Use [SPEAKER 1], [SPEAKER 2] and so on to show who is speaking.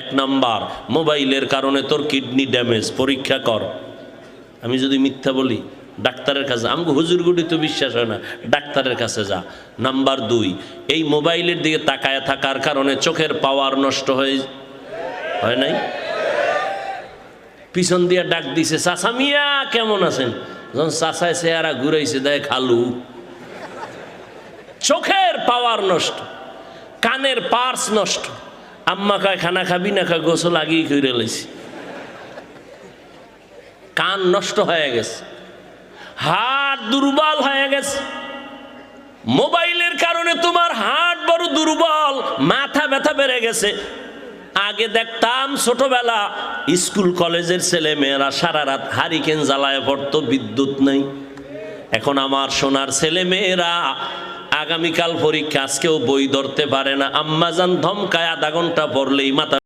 [SPEAKER 1] এক নাম্বার, মোবাইলের কারণে তোর কিডনি ড্যামেজ, পরীক্ষা কর। আমি যদি মিথ্যা বলি ডাক্তারের কাছে, আমাকে হুজুরগুটি তো বিশ্বাস হয় না, ডাক্তারের কাছে যা। নাম্বার 2, এই মোবাইলের দিকে তাকায় থাকার কারণে চোখের পাওয়ার নষ্ট হয় নাই? পিছন দিয়ে ডাক দিছে, চাচা মিয়া কেমন আছেন? যখন চাচায় চেহারা ঘুরাইছে দেয় খালু। চোখের পাওয়ার নষ্ট, কানের পার্স নষ্ট। আম্মা কয় খানা খাবি না? কয় গোসল আগেই করে লাইছি। কান নষ্ট হয়ে গেছে, হাত দুর্বল হয়ে গেছে। মোবাইলের কারণে তোমার হাত বড় দুর্বল, মাথা ব্যথা বেড়ে গেছে। আগে দেখতাম ছোটবেলা স্কুল কলেজের ছেলে মেয়েরা সারা রাত হারিকেন জ্বালায় পড়তো, বিদ্যুৎ নেই। এখন আমার সোনার ছেলে মেয়েরা আগামীকাল পরীক্ষা, আজকেও বই ধরতে পারে না। আম্মাজান ধমকায় আধা ঘন্টা পড়লেই মাথা